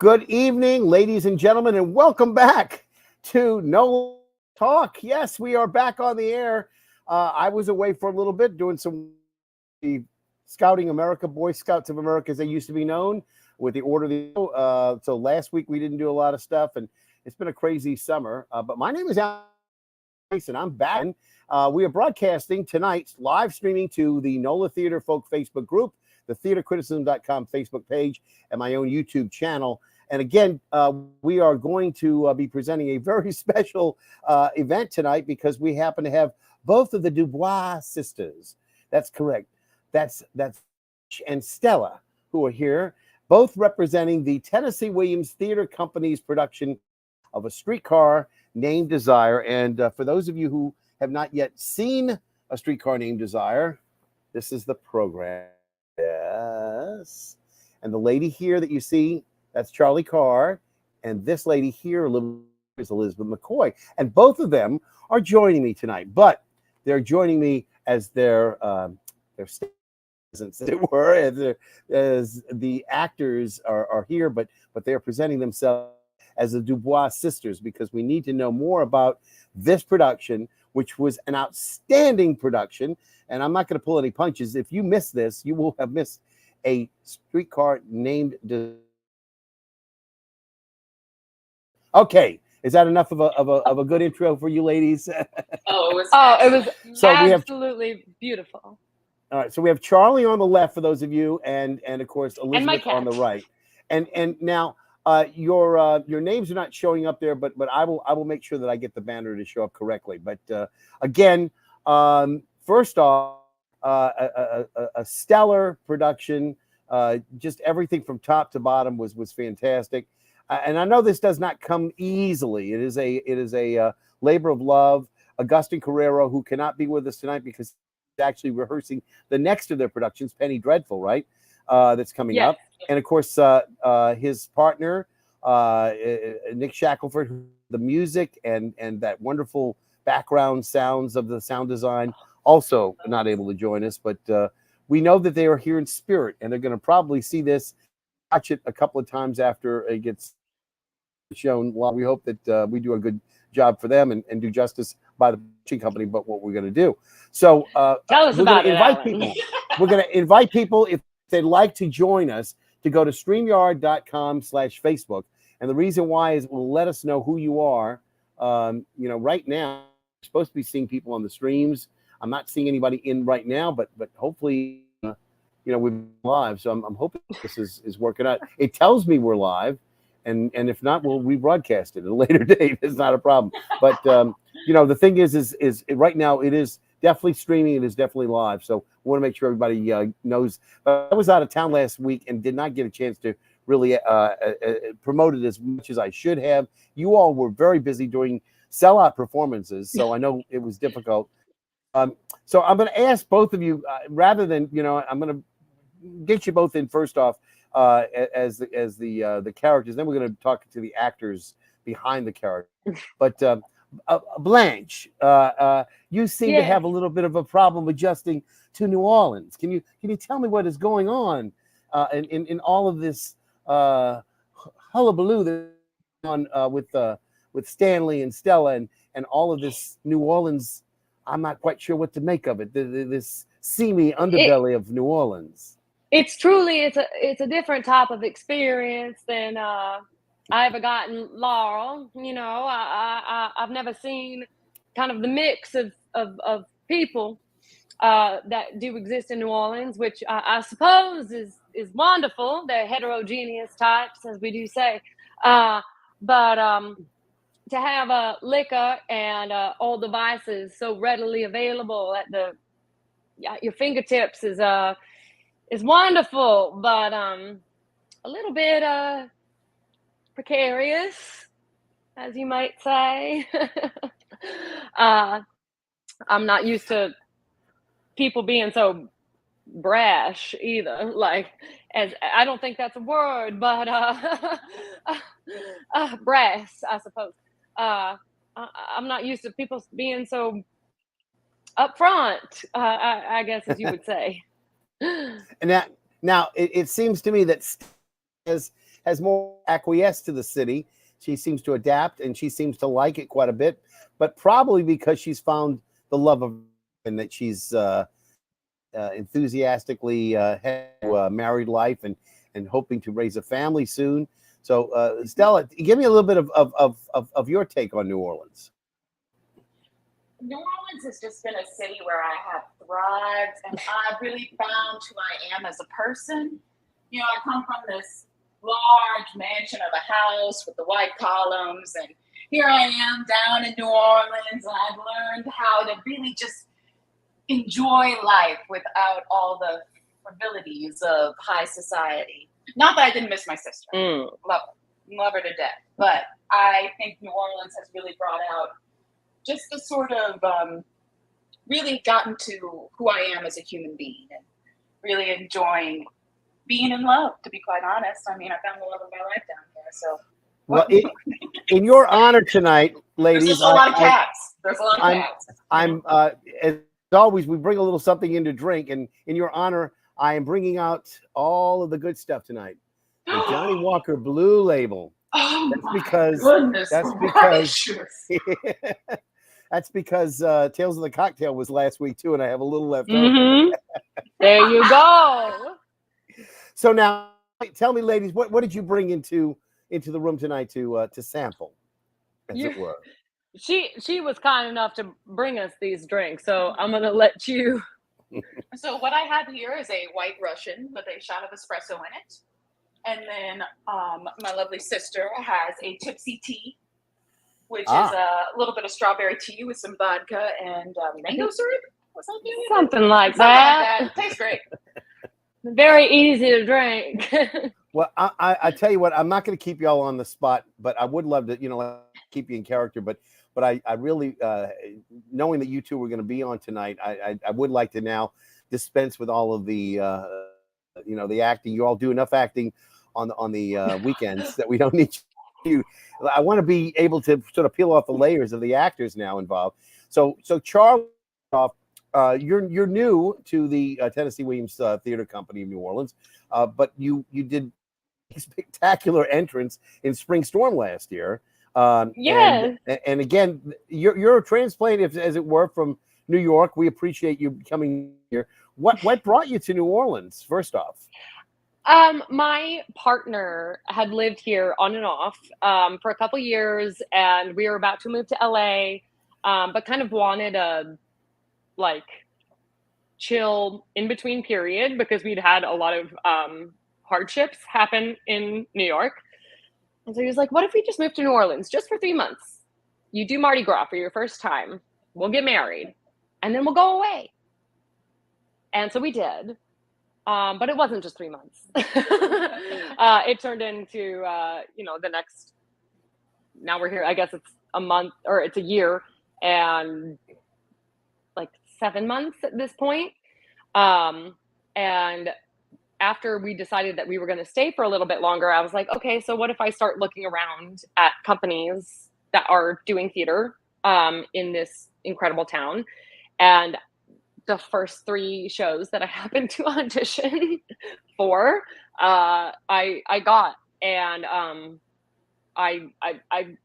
Good evening, ladies and gentlemen, and welcome back to No Talk. Yes, we are back on the air. I was away for a little bit doing some Scouting America, Boy Scouts of America, as they used to be known, with the Order of the so last week we didn't do a lot of stuff, and it's been a crazy summer. But my name is Alan Smason. I'm back. We are broadcasting tonight, live streaming to the NOLA Theater Folk Facebook group, the theatercriticism.com Facebook page, and my own YouTube channel. And again, we are going to be presenting a very special event tonight because we happen to have both of the DuBois sisters. That's correct. That's and Stella, who are here, both representing the Tennessee Williams Theater Company's production of A Streetcar Named Desire. And for those of you who have not yet seen A Streetcar Named Desire, this is the program. Yes. And the lady here that you see, that's Charlie Carr. And this lady here is Elizabeth McCoy. And both of them are joining me tonight. But they're joining me as their as it were, as the actors are here, but they're presenting themselves as the DuBois Sisters, because we need to know more about this production, which was an outstanding production. And I'm not going to pull any punches. If you miss this, you will have missed A Streetcar Named Desire. Okay, is that enough of a good intro for you ladies? It was so absolutely beautiful. All right, so we have Charlie on the left for those of you, and of course Elizabeth on the right. And now your names are not showing up there, but I will make sure that I get the banner to show up correctly. But again, first off, a stellar production. Just everything from top to bottom was fantastic. And I know this does not come easily. It is a labor of love. Augustine Carrero, who cannot be with us tonight because actually rehearsing the next of their productions, Penny Dreadful, right? That's coming up. And of course, his partner, Nick Shackelford, the music and that wonderful background sounds of the sound design, also not able to join us. But we know that they are here in spirit, and they're going to probably see this, watch it a couple of times after it gets shown. Well, we hope that we do a good job for them and do justice by the production company, but what we're going to do. So tell us about it, invite people. We're going to invite people, if they'd like to join us, to go to StreamYard.com/Facebook. And the reason why is it will let us know who you are. Right now, we're supposed to be seeing people on the streams. I'm not seeing anybody in right now, but hopefully, we're live. So I'm hoping this is working out. It tells me we're live. And if not, we'll rebroadcast it at a later date. It's not a problem. But the thing is right now it is definitely streaming. It is definitely live. So we want to make sure everybody knows. But I was out of town last week and did not get a chance to really promote it as much as I should have. You all were very busy doing sellout performances, so I know it was difficult. So I'm going to ask both of you, rather than I'm going to get you both in first off. As the characters, then we're going to talk to the actors behind the character. But Blanche, you seem to have a little bit of a problem adjusting to New Orleans. Can you tell me what is going on in all of this hullabaloo that's on with Stanley and Stella and all of this New Orleans? I'm not quite sure what to make of it. This seamy underbelly of New Orleans. It's a different type of experience than I ever got in Laurel. I've never seen kind of the mix of people that do exist in New Orleans, which I suppose is wonderful. They're heterogeneous types, as we do say. But to have liquor and all devices so readily available at your fingertips is wonderful, but a little bit precarious, as you might say. I'm not used to people being so brash either. As I don't think that's a word, but brass, I suppose. I'm not used to people being so upfront, I guess, as you would say. And now it seems to me that has more acquiesced to the city. She seems to adapt, and she seems to like it quite a bit, but probably because she's found the love of, and that she's enthusiastically had a married life and hoping to raise a family soon. So, Stella, give me a little bit of your take on New Orleans. New Orleans has just been a city where I have thrived, and I've really found who I am as a person. You know, I come from this large mansion of a house with the white columns, and here I am down in New Orleans, and I've learned how to really just enjoy life without all the frivolities of high society. Not that I didn't miss my sister. Love her to death. But I think New Orleans has really brought out just the sort of really gotten to who I am as a human being, and really enjoying being in love, to be quite honest. I mean, I found the love of my life down here. So, well, in your honor tonight, ladies, there's just a lot of cats. There's a lot of cats. I'm as always, we bring a little something in to drink, and in your honor, I am bringing out all of the good stuff tonight. The Johnny Walker Blue Label. Oh, that's because that's because Tales of the Cocktail was last week too, and I have a little left over. There you go. So now, tell me, ladies, what did you bring into the room tonight to sample, as it were? She was kind enough to bring us these drinks, so I'm gonna let you. So what I have here is a White Russian with a shot of espresso in it, and then my lovely sister has a Tipsy Tea, which is a little bit of strawberry tea with some vodka and mango syrup or something. Something like that. Tastes great. Very easy to drink. Well, I tell you what, I'm not going to keep y'all on the spot, but I would love to, keep you in character. But I really, knowing that you two were going to be on tonight, I would like to now dispense with all of the, the acting. You all do enough acting on the weekends that we don't need you. I want to be able to sort of peel off the layers of the actors now involved. So Charles, you're new to the Tennessee Williams Theater Company of New Orleans, but you did a spectacular entrance in Spring Storm last year. Yes. And again, you're a transplant, as it were, from New York. We appreciate you coming here. What brought you to New Orleans, first off? My partner had lived here on and off for a couple years, and we were about to move to LA, but kind of wanted a chill in between period because we'd had a lot of hardships happen in New York. And so he was like, what if we just move to New Orleans just for 3 months? You do Mardi Gras for your first time. We'll get married and then we'll go away. And so we did. But it wasn't just 3 months. It turned into, the next, now we're here, I guess it's a month or it's a year and 7 months at this point. And after we decided that we were going to stay for a little bit longer, I was like, okay, so what if I start looking around at companies that are doing theater in this incredible town? And the first 3 shows that I happened to audition for, I got, and I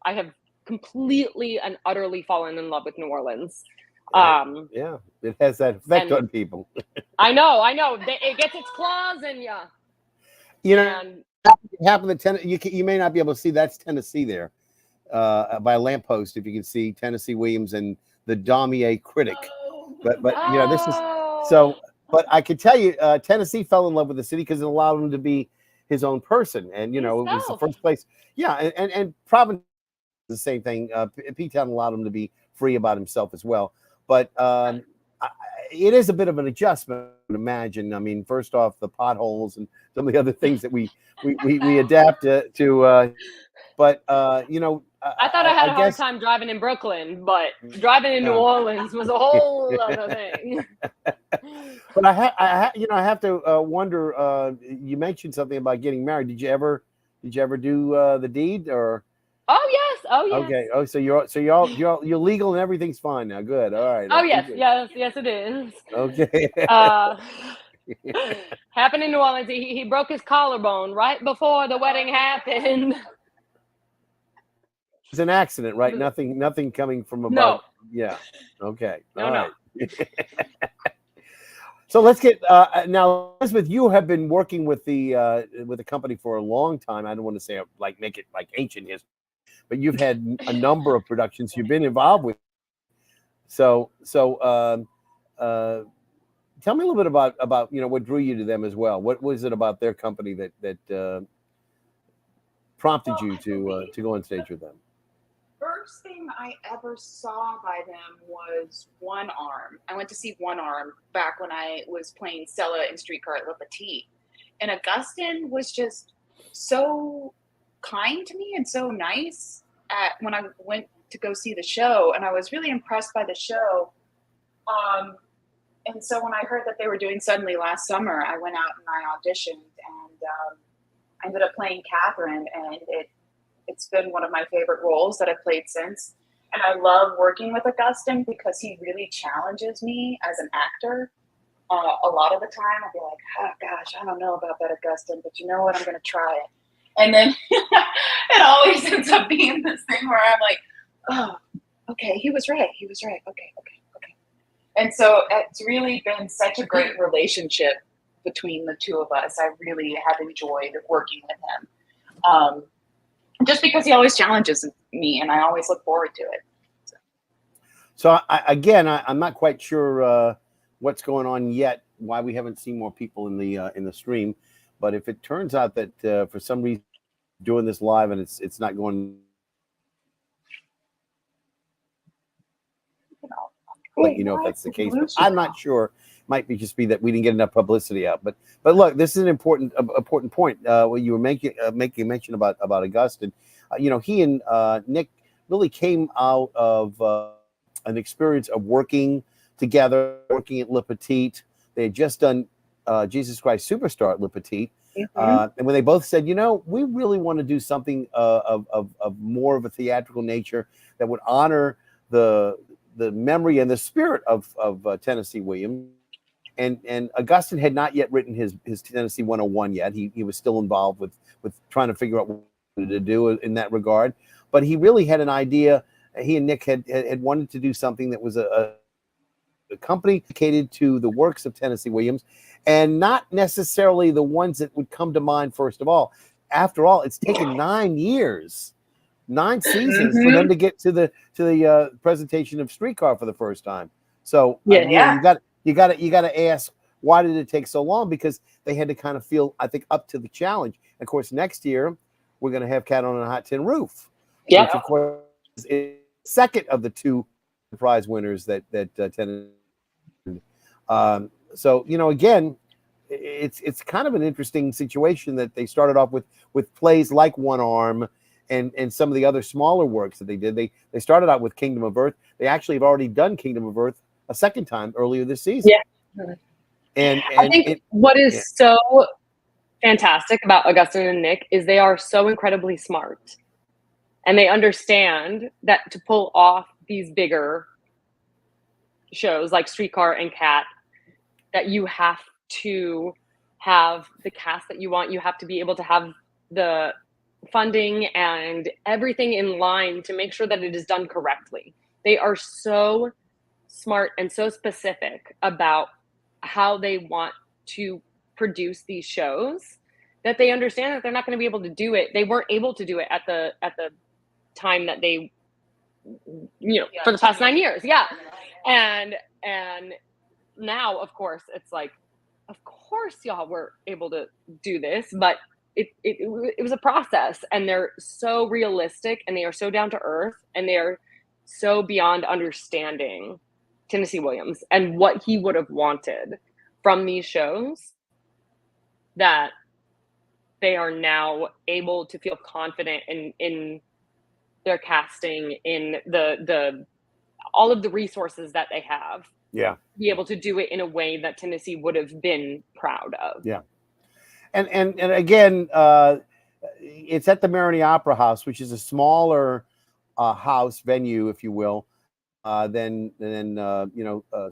have completely and utterly fallen in love with New Orleans. Yeah, it has that effect on people. I know. It gets its claws in you. It happened to you may not be able to see, that's Tennessee there, by a lamppost, if you can see Tennessee Williams and the Damier Critic. But this is so. But I could tell you, Tennessee fell in love with the city because it allowed him to be his own person, and it was the first place. Yeah, and Providence, the same thing. P-Town allowed him to be free about himself as well. But it is a bit of an adjustment, I would imagine. I mean, first off, the potholes and some of the other things that we adapt to. But I thought I had a hard time driving in Brooklyn, but driving in New Orleans was a whole other thing. But I have to wonder. You mentioned something about getting married. Did you ever do the deed or? Oh yes. Okay. Oh, so you're legal and everything's fine now. Good. All right. Oh yes, it is. Okay. Happened in New Orleans. He broke his collarbone right before the wedding happened. It's an accident, right? Nothing coming from above. No. Yeah. Okay. No, All no. right. So let's get now, Elizabeth. You have been working with the company for a long time. I don't want to say like make it like ancient history, but you've had a number of productions you've been involved with. So tell me a little bit about what drew you to them as well. What was it about their company that prompted you to go on stage with them? First thing I ever saw by them was One Arm. I went to see One Arm back when I was playing Stella in Streetcar at Le Petit. And Augustin was just so kind to me and so nice when I went to go see the show. And I was really impressed by the show. And so when I heard that they were doing Suddenly last summer, I went out and I auditioned, and I ended up playing Catherine, and it's been one of my favorite roles that I've played since. And I love working with Augustin because he really challenges me as an actor. A lot of the time I'll be like, oh gosh, I don't know about that, Augustin, but you know what, I'm going to try it. And then it always ends up being this thing where I'm like, oh, okay, he was right. Okay. And so it's really been such a great relationship between the two of us. I really have enjoyed working with him. Just because he always challenges me, and I always look forward to it. So I'm not quite sure what's going on yet, why we haven't seen more people in the stream. But if it turns out that for some reason doing this live and it's not going, let you know if that's the case. But I'm not sure. Might be just be that we didn't get enough publicity out. But look, this is an important point. What you were making mention about Augustin. He and Nick really came out of an experience of working together, working at Le Petit. They had just done Jesus Christ Superstar at Le Petit. And when they both said, we really want to do something of more of a theatrical nature that would honor the memory and the spirit of Tennessee Williams. And Augustin had not yet written his Tennessee 101 yet. He was still involved with trying to figure out what to do in that regard. But he really had an idea. He and Nick had wanted to do something that was a company dedicated to the works of Tennessee Williams, and not necessarily the ones that would come to mind first of all. After all, it's taken 9 years, 9 seasons for them to get to the presentation of Streetcar for the first time. So you got to ask, why did it take so long? Because they had to kind of feel, I think, up to the challenge. Of course, next year we're going to have Cat on a Hot Tin Roof, which of course is second of the 2 prize winners that Tennessee. So again, it's kind of an interesting situation that they started off with plays like One Arm and some of the other smaller works that they did. They started out with Kingdom of Earth. They actually have already done Kingdom of Earth a second time earlier this season. Yeah. And I think what is so fantastic about Augustin and Nick is they are so incredibly smart, and they understand that to pull off these bigger shows like Streetcar and Cat, that you have to have the cast that you want. You have to be able to have the funding and everything in line to make sure that it is done correctly. They are so smart and so specific about how they want to produce these shows that they understand that they're not going to be able to do it. They weren't able to do it at the time that they, for the past 9 years. Yeah. And now, of course, it's like, of course y'all were able to do this, but it was a process, and they're so realistic, and they are so down to earth, and they are so beyond understanding Tennessee Williams and what he would have wanted from these shows, that they are now able to feel confident in their casting, in the all of the resources that they have. Yeah. Be able to do it in a way that Tennessee would have been proud of. Yeah. And again, it's at the Marigny Opera House, which is a smaller house venue, if you will. than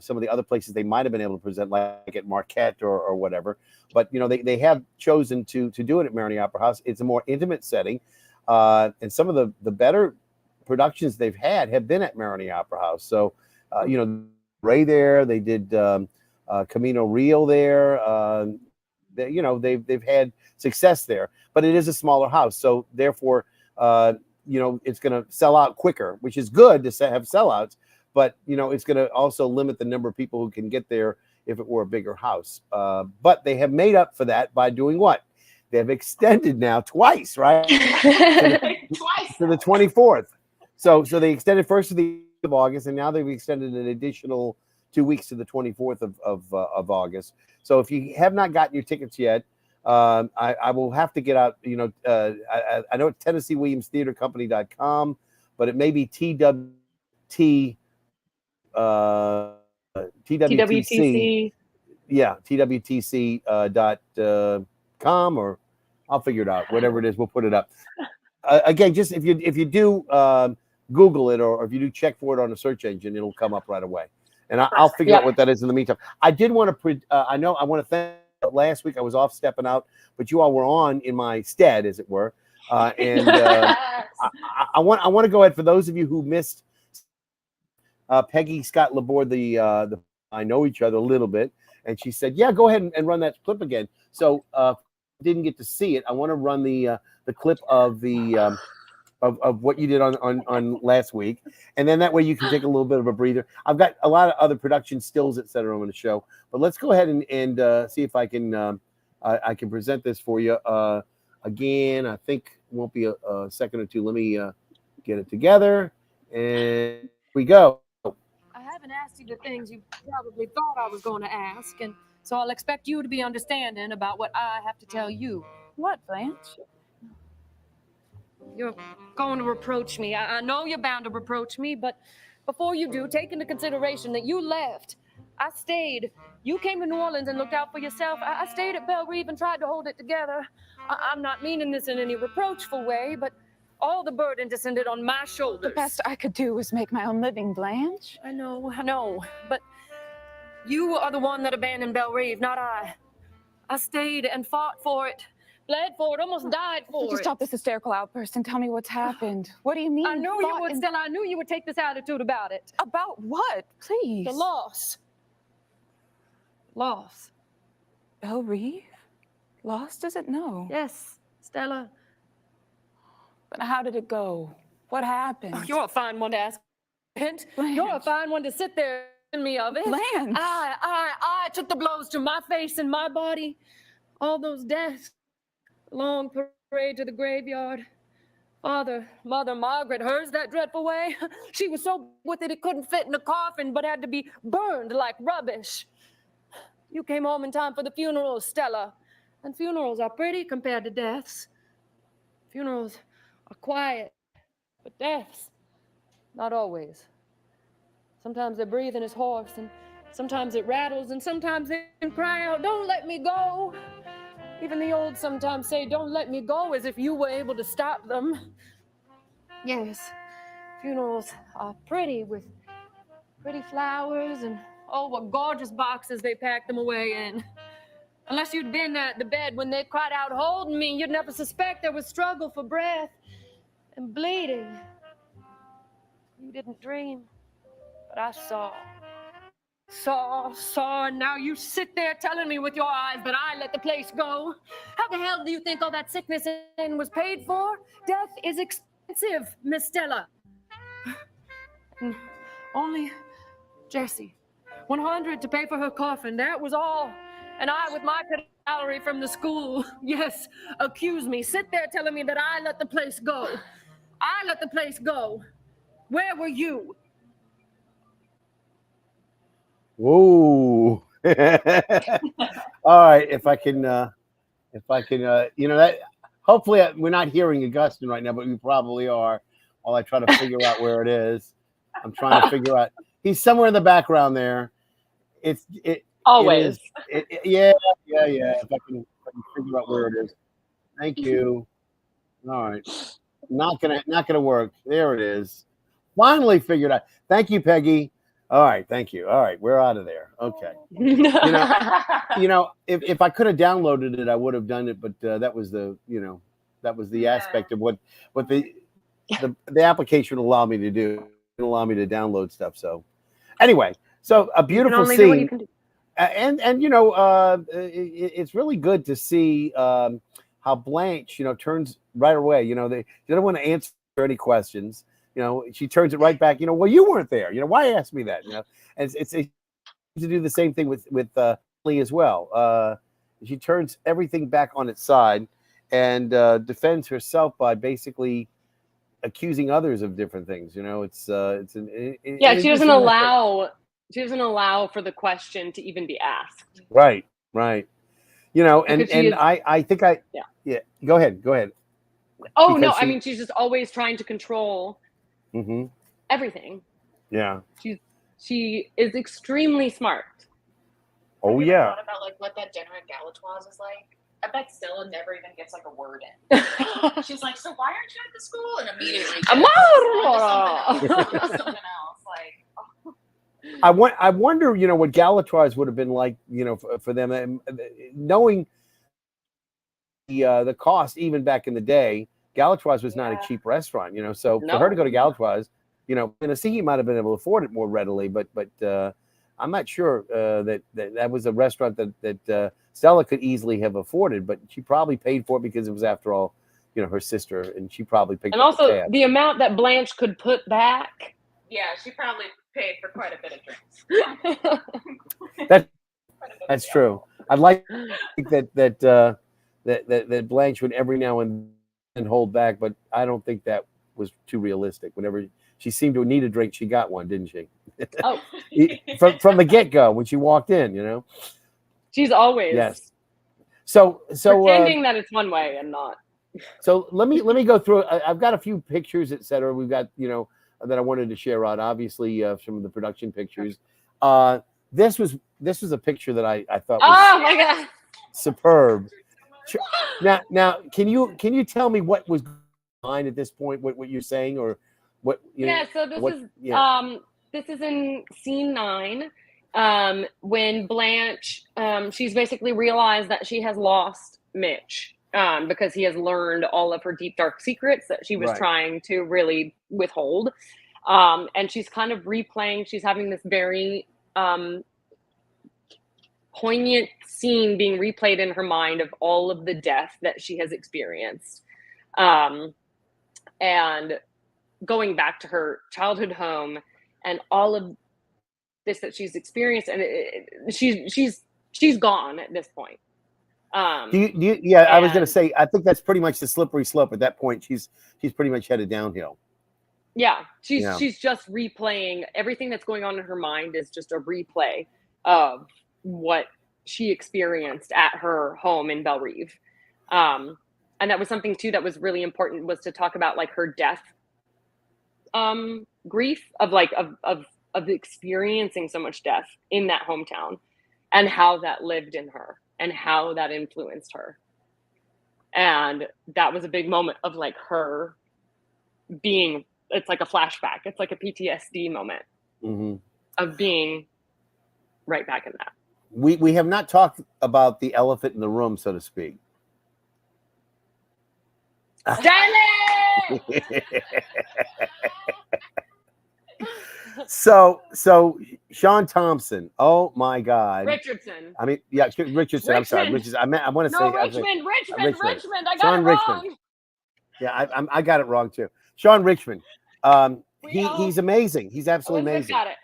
some of the other places they might have been able to present, like at Marquette or whatever. But they have chosen to do it at Marigny Opera House. It's a more intimate setting, and some of the better productions they've had have been at Marigny Opera House. So Ray there, they did Camino Real there. They've had success there, but it is a smaller house, so therefore it's going to sell out quicker, which is good to have sellouts, but it's going to also limit the number of people who can get there if it were a bigger house. But they have made up for that by doing what? They have extended now twice, right? Twice to the 24th. So they extended first to the 8th of August, and now they've extended an additional 2 weeks to the 24th of August. So if you have not gotten your tickets yet, I will have to get out. I know it's TennesseeWilliamsTheaterCompany.com, but it may be TWTC. Yeah, TWTC.com, or I'll figure it out. Whatever it is, we'll put it up. Again, just if you do Google it, or if you do check for it on a search engine, it'll come up right away. And I'll figure out what that is in the meantime. I did want to I want to thank. Last week I was off stepping out, but you all were on in my stead, as it were. And I want to go ahead, for those of you who missed Peggy Scott Laborde, the I know each other a little bit, and she said, "Yeah, go ahead and run that clip again." So didn't get to see it. I want to run the clip of the of what you did on last week, and then that way you can take a little bit of a breather. I've got a lot of other production stills, etc. I'm going to show, but let's go ahead and see if I can present this for you. Again, I think it won't be a second or two. Let me get it together, and we go. I haven't asked you the things you probably thought I was going to ask, and so I'll expect you to be understanding about what I have to tell you. What, Blanche? You're going to reproach me. I know you're bound to reproach me, but before you do, take into consideration that you left. I stayed. You came to New Orleans and looked out for yourself. I stayed at Belle Reve and tried to hold it together. I'm not meaning this in any reproachful way, but all the burden descended on my shoulders. The best I could do was make my own living, Blanche. I know, but you are the one that abandoned Belle Reve, not I. I stayed and fought for it. Bled for it, almost died for Just it. stop this hysterical outburst and tell me what's happened. What do you mean? I knew you would, Stella. I knew you would take this attitude about it. About what? Please. The loss. Loss. Belle Reve? Lost? Does it know? Yes, Stella. But how did it go? What happened? Oh, you're a fine one to ask. Blanche. You're a fine one to sit there and me of it. Blanche. I took the blows to my face and my body. All those deaths. Long parade to the graveyard. Father, Mother Margaret, hers that dreadful way. She was so with it couldn't fit in a coffin, but had to be burned like rubbish. You came home in time for the funerals, Stella. And funerals are pretty compared to deaths. Funerals are quiet, but deaths, not always. Sometimes their breathing is hoarse, and sometimes it rattles, and sometimes they can cry out, "Don't let me go." Even the old sometimes say, "Don't let me go," as if you were able to stop them. Yes, funerals are pretty, with pretty flowers, and oh, what gorgeous boxes they pack them away in. Unless you'd been at the bed when they cried out, "Hold me," you'd never suspect there was struggle for breath and bleeding. You didn't dream, but I saw, and now you sit there telling me with your eyes that I let the place go. How the hell do you think all that sickness in was paid for? Death is expensive, Miss Stella. And only Jessie, 100 to pay for her coffin, that was all. And I, with my salary from the school, yes, accuse me, sit there telling me that I let the place go. I let the place go. Where were you? Whoa. All right. If I can, that hopefully we're not hearing Augustine right now, but we probably are, while I try to figure out where it is. I'm trying to figure out. He's somewhere in the background there. Always. Yeah. If I can figure out where it is. Thank you. All right. Not gonna work. There it is. Finally figured out. Thank you, Peggy. All right, thank you. All right, we're out of there. Okay. If I could have downloaded it, I would have done it, but that was the aspect of what the application would allow me to do. It didn't allow me to download stuff. So anyway, so a beautiful scene. And it's really good to see how Blanche, to right away. They don't want to answer any questions. She turns it right back. Well, you weren't there. Why ask me that? And it's to do the same thing with Lee as well. She turns everything back on its side and defends herself by basically accusing others of different things. She doesn't allow. She doesn't allow for the question to even be asked. Right. I think Go ahead. Oh, no. I mean, she's just always trying to control everything. Yeah. She is extremely smart. Oh, yeah. Thought about what that dinner at Galatoire's is like. I bet Stella never even gets a word in. She's like, so why aren't you at the school? And immediately something else. I wonder, what Galatoire's would have been like, for them, knowing the cost even back in the day. Galatoire's was not a cheap restaurant, so for her to go to Galatoire's, Tennessee might have been able to afford it more readily, but I'm not sure that was a restaurant that Stella could easily have afforded, but she probably paid for it because it was, after all, her sister, and she probably picked. And up also the amount that Blanche could put back. Yeah, she probably paid for quite a bit of drinks. That's true. I'd like to think that Blanche would every now and then hold back, but I don't think that was too realistic. Whenever she seemed to need a drink, she got one, didn't she? Oh, from the get-go when she walked in, she's always So pretending that it's one way and not. So let me go through. I've got a few pictures, etc. We've got that I wanted to share out. Obviously, some of the production pictures. This was a picture that I thought was oh my god, superb. Now, can you tell me what was behind at this point? What you're saying, or what? So this is in scene 9. When Blanche, she's basically realized that she has lost Mitch because he has learned all of her deep, dark secrets that she was trying to really withhold. And she's kind of replaying, she's having this very poignant scene being replayed in her mind of all of the death that she has experienced. And going back to her childhood home and all of this that she's experienced, and she's gone at this point. I was going to say, I think that's pretty much the slippery slope. At that point, she's pretty much headed downhill. Yeah, she's just replaying everything that's going on in her mind. Is just a replay of what she experienced at her home in Bellerive. And that was something too that was really important, was to talk about her death grief of experiencing so much death in that hometown, and how that lived in her and how that influenced her. And that was a big moment of her being, it's like a flashback. It's like a PTSD moment of being right back in that. We have not talked about the elephant in the room, so to speak. Stanley! So Sean Thompson. Oh my God. Richardson. I mean, yeah, Richardson. I'm sorry, Richardson. I want to say Richmond. I got Sean it Richmond. wrong. Yeah, I got it wrong too. Sean Richmond. He's amazing. He's absolutely amazing. Got it.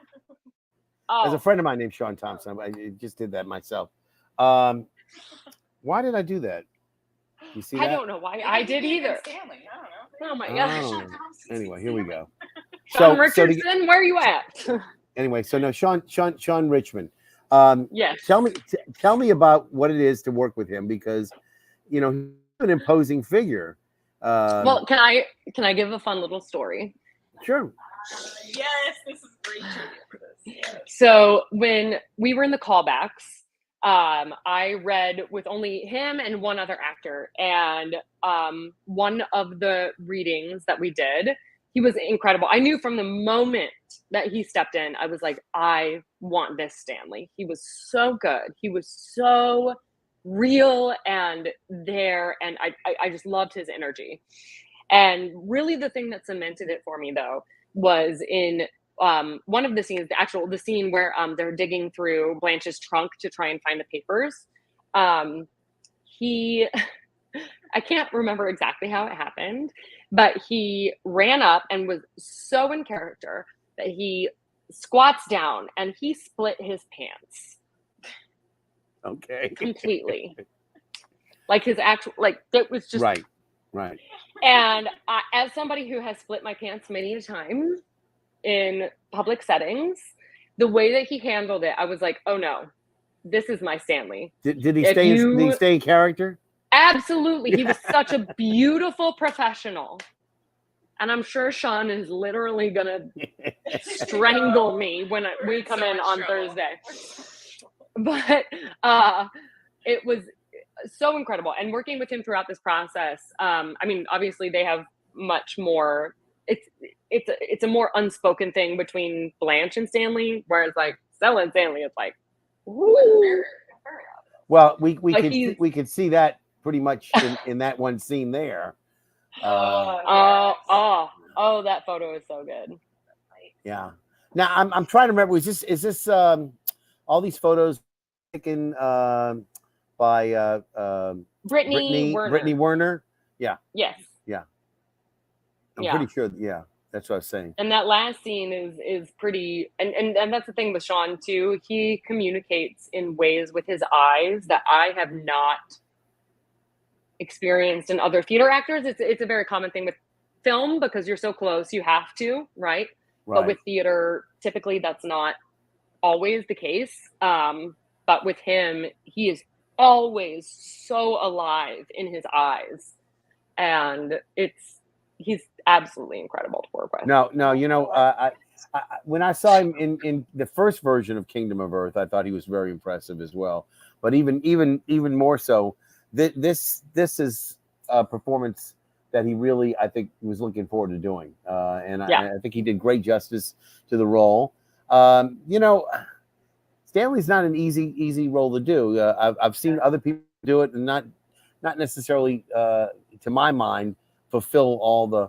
There's a friend of mine named Sean Thompson. I just did that myself. Why did I do that? You see that? I don't know why I did either. Stanley, I don't know. Oh my gosh. Anyway, here we go. Sean Richardson, where are you at? Anyway, so no, Sean Richmond. Yes. Tell me about what it is to work with him, because he's an imposing figure. Well, can I give a fun little story? Sure. Yes, this is great trivia for this. Yes. So when we were in the callbacks, I read with only him and one other actor, and one of the readings that we did, he was incredible. I knew from the moment that he stepped in, I was like, I want this Stanley. He was so good. He was so real and there, and I just loved his energy. And really the thing that cemented it for me, though, was in one of the scenes, the scene where they're digging through Blanche's trunk to try and find the papers. He, I can't remember exactly how it happened, but he ran up and was so in character that he squats down and he split his pants. Okay. Completely. Like his actual, like it was just. Right. And as somebody who has split my pants many a time in public settings, the way that he handled it, I was like, oh no, this is my Stanley. Did he stay in character? Absolutely. He was such a beautiful professional. And I'm sure Sean is literally going to strangle me when we come in on Thursday. But it was so incredible. And working with him throughout this process, I mean, obviously they have much more, it's a more unspoken thing between Blanche and Stanley, whereas like Stella and Stanley, it's like, woo. Well, we could see that pretty much in that one scene there. That photo is so good. Yeah. Now I'm trying to remember. Is this all these photos taken by Brittany Werner? Yeah. Yes. Yeah. I'm pretty sure. Yeah, that's what I was saying. And that last scene is pretty, and that's the thing with Sean too. He communicates in ways with his eyes that I have not experienced in other theater actors. It's a very common thing with film because you're so close, you have to, right? But with theater, typically that's not always the case. But with him, he is always so alive in his eyes, and he's absolutely incredible to work with. No, you know, I when I saw him in the first version of Kingdom of Earth, I thought he was very impressive as well. But even more so, this is a performance that he really, I think, was looking forward to doing, and I think he did great justice to the role. You know, Stanley's not an easy role to do. I've seen other people do it, and not necessarily, to my mind, fulfill all the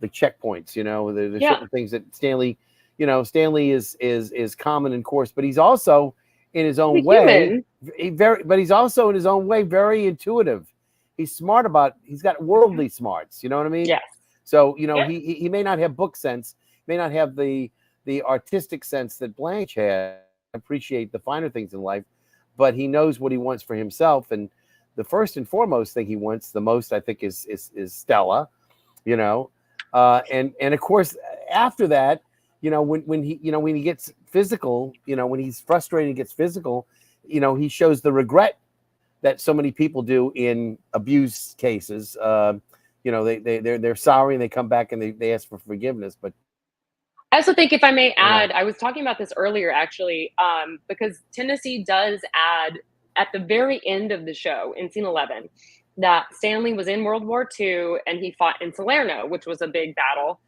checkpoints. You know, there's certain things that Stanley, Stanley is common and coarse, but he's also in his own way, he's also in his own way very intuitive. He's smart he's got worldly smarts. You know what I mean? Yes. So he may not have book sense, may not have the artistic sense that Blanche had. Appreciate the finer things in life, but he knows what he wants for himself, and the first and foremost thing he wants the most, I think, is Stella, and of course after that, when he gets physical, when he's frustrated and gets physical, he shows the regret that so many people do in abuse cases. They're sorry and they come back and they ask for forgiveness, but I also think, if I may add, I was talking about this earlier, actually, because Tennessee does add at the very end of the show in scene 11 that Stanley was in World War II and he fought in Salerno, which was a big battle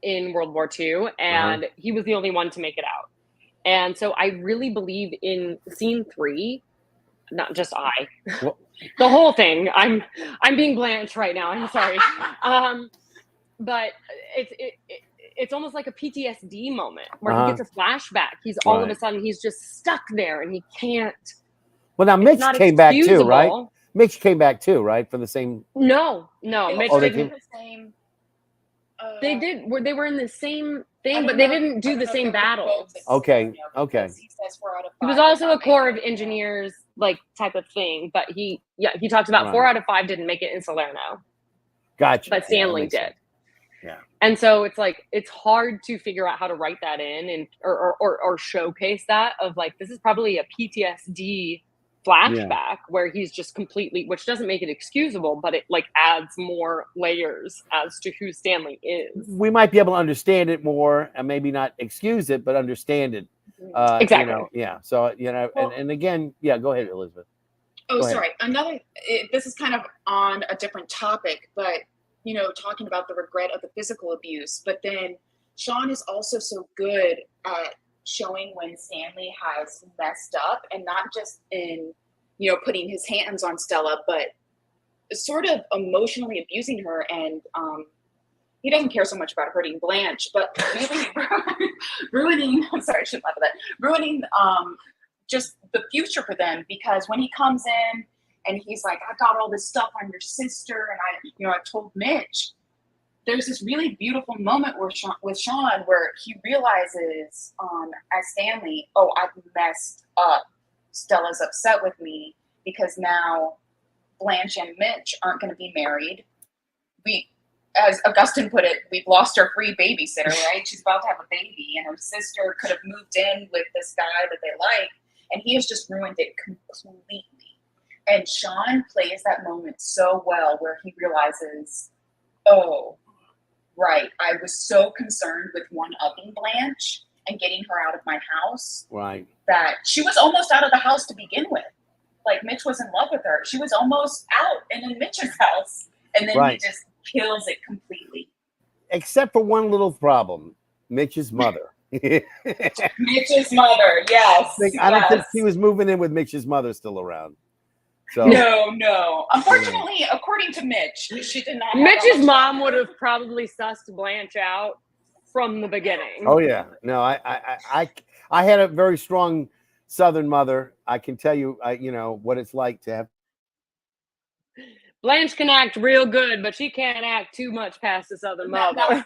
in World War II, and he was the only one to make it out. And so I really believe in scene 3, not just the whole thing. I'm being Blanche right now. I'm sorry. But it's almost like a PTSD moment where he gets a flashback. He's all of a sudden, he's just stuck there and he can't. Well, now Mitch came back too, right? Mitch came back too, right? For the same. No. Mitch didn't. The same. They did. They were in the same thing, but they didn't do the same battle. Okay. He was also a Corps of Engineers like type of thing, but he talks about 4 out of 5 didn't make it in Salerno. Gotcha. But Stanley did. Yeah. And so it's like, it's hard to figure out how to write that in and or showcase that of like, this is probably a PTSD flashback where he's just completely, which doesn't make it excusable, but it like adds more layers as to who Stanley is. We might be able to understand it more and maybe not excuse it, but understand it. Exactly. So, and again, go ahead, Elizabeth. Sorry. This is kind of on a different topic, but you know, talking about the regret of the physical abuse. But then Sean is also so good at showing when Stanley has messed up, and not just in, you know, putting his hands on Stella, but sort of emotionally abusing her. And he doesn't care so much about hurting Blanche, but really ruining, I'm sorry, I shouldn't laugh at that, ruining just the future for them. Because when he comes in and he's like, I got all this stuff on your sister, and I told Mitch, there's this really beautiful moment with Sean where he realizes as Stanley, oh, I've messed up. Stella's upset with me because now Blanche and Mitch aren't going to be married. As Augustine put it, we've lost our free babysitter, right? She's about to have a baby, and her sister could have moved in with this guy that they like, and he has just ruined it completely. And Sean plays that moment so well where he realizes, oh, right, I was so concerned with one-upping Blanche and getting her out of my house, right, that she was almost out of the house to begin with. Like, Mitch was in love with her. She was almost out and in Mitch's house, and then right. he just kills it completely. Except for one little problem, Mitch's mother. Mitch's mother, yes. I don't think she was moving in with Mitch's mother still around. So No. Unfortunately, according to Mitch, she did not. Mitch's mom would have probably sussed Blanche out from the beginning. Oh yeah, no, I had a very strong Southern mother. I can tell you, you know what it's like to have. Blanche can act real good, but she can't act too much past the Southern mother.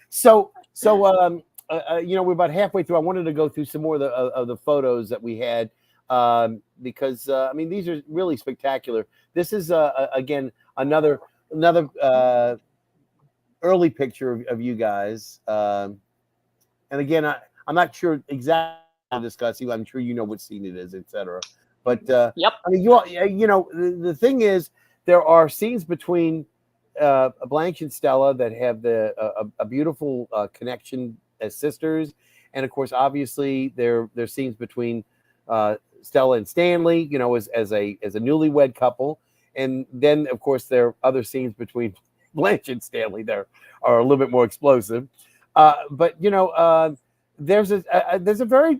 So you know, we're about halfway through. I wanted to go through some more of the photos that we had, because I mean, these are really spectacular. This is again another early picture of you guys, and again, I'm not sure exactly what to discuss. I'm sure you know what scene it is, etc. But yep. I mean, you know, the thing is, there are scenes between Blanche and Stella that have a beautiful connection as sisters, and of course, obviously, there's scenes between Stella and Stanley, you know, as a newlywed couple, and then of course there are other scenes between Blanche and Stanley that are a little bit more explosive. But you know, there's a very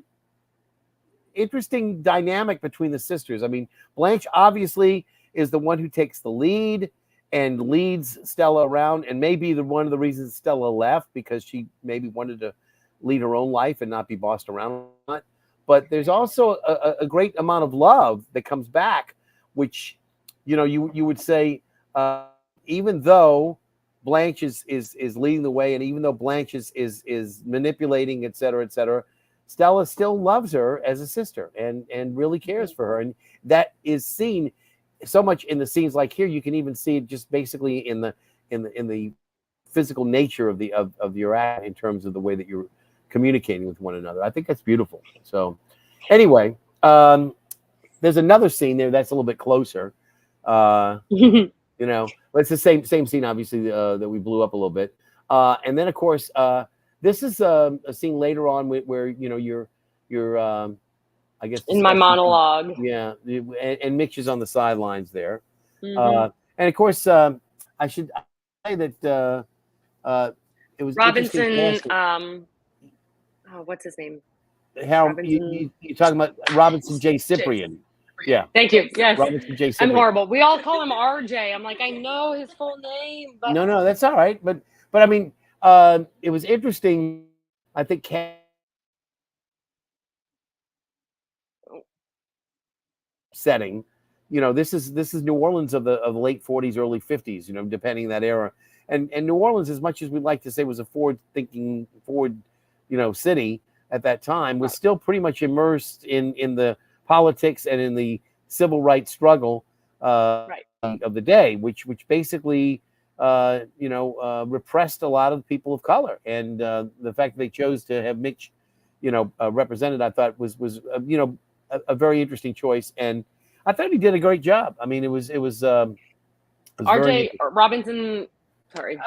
interesting dynamic between the sisters. I mean, Blanche obviously is the one who takes the lead and leads Stella around, and maybe one of the reasons Stella left, because she maybe wanted to lead her own life and not be bossed around. But there's also a great amount of love that comes back, which, you know, you would say, even though Blanche is leading the way, and even though Blanche is manipulating, et cetera, Stella still loves her as a sister and really cares for her, and that is seen so much in the scenes like here. You can even see it just basically in the physical nature of your act, in terms of the way that you're communicating with one another. I think that's beautiful. So anyway, there's another scene there that's a little bit closer. You know, but it's the same scene, obviously, that we blew up a little bit. And then, of course, this is a scene later on where you know you're I guess in my monologue. Yeah, and Mitch is on the sidelines there. Mm-hmm. And of course, I should say that it was Robinson. What's his name? How you're talking about Robinson J. Cyprian. Yeah. Thank you. Yes. Robinson J. Cyprian. I'm horrible. We all call him RJ. I'm like, I know his full name, but no, that's all right. But I mean, it was interesting. I think setting, you know, this is New Orleans of the late 40s, early 50s, you know, depending that era. And New Orleans, as much as we'd like to say was a forward, you know, city at that time, was still pretty much immersed in the politics and in the civil rights struggle of the day, which basically you know, repressed a lot of the people of color. And the fact that they chose to have Mitch, you know, represented, I thought was you know, a very interesting choice, and I thought he did a great job. I mean, it was RJ Robinson. Sorry,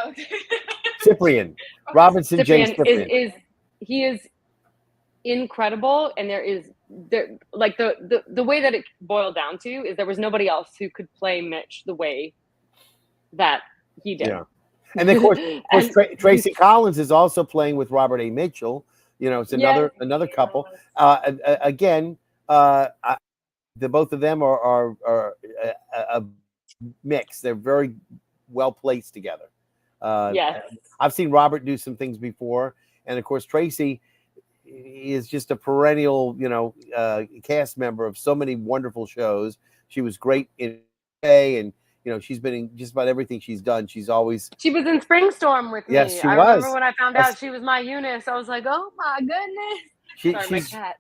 Cyprian. Robinson J. Cyprian is incredible, and there is like the way that it boiled down to is there was nobody else who could play Mitch the way that he did. Yeah. And then, of course, Tracy Collins is also playing with Robert A. Mitchell. You know, it's another couple. Again, the both of them are a mix. They're very well placed together. Yes. I've seen Robert do some things before, and of course, Tracy is just a perennial, cast member of so many wonderful shows. She was great in A, and she's been in just about everything she's done. She was in Spring Storm with me. Yes, she I was. remember when I found out she was my Eunice. I was like, oh my goodness. Sorry, my cat.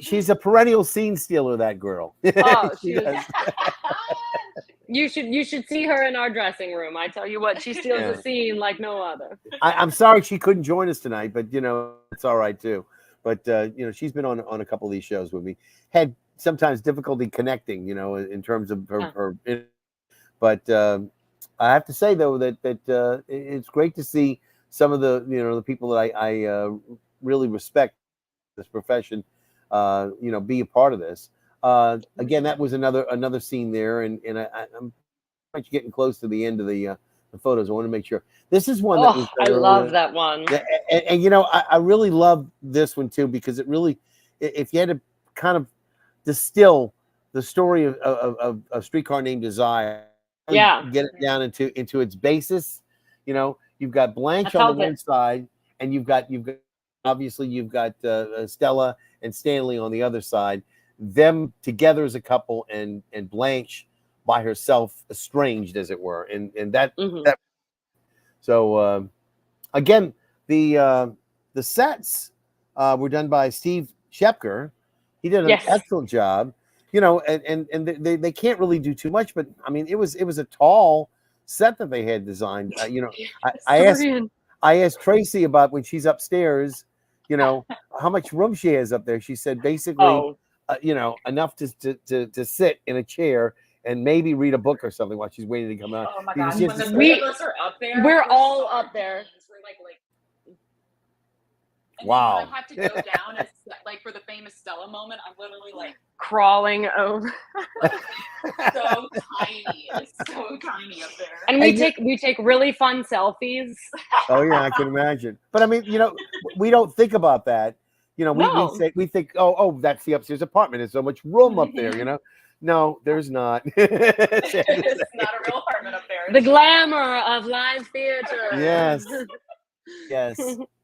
She's a perennial scene stealer, that girl. Oh, you should see her in our dressing room. I tell you what, she steals a scene like no other. I'm sorry she couldn't join us tonight, but it's all right too. But she's been on a couple of these shows with me. Had sometimes difficulty connecting, in terms of her. But I have to say though that it's great to see some of the people that I really respect this profession, be a part of this. Again, that was another scene there, and I'm getting close to the end of the photos. I want to make sure this is one that was. I love that one. And I really love this one too, because it really, if you had to kind of distill the story of Streetcar Named Desire, get it down into its basis. You've got Blanche on the one side, and you've got Stella and Stanley on the other side. Them together as a couple, and Blanche by herself, estranged, as it were, and that. So again, the sets were done by Steve Shepker. He did an excellent job. And they can't really do too much, but I mean, it was a tall set that they had designed. I asked Tracy about when she's upstairs, how much room she has up there. She said basically, enough to sit in a chair and maybe read a book or something while she's waiting to come out. Oh my gosh, when the three of us are up there, we're all up there. And wow. then I have to go down as, for the famous Stella moment. I'm literally crawling over. So tiny. It's so tiny up there. And we take really fun selfies. Oh yeah, I can imagine. But I mean, we don't think about that. We think, oh, that's the upstairs apartment. There's so much room up there, No, there's not. It's not a real apartment up there. The glamour of live theater. Yes. Yes.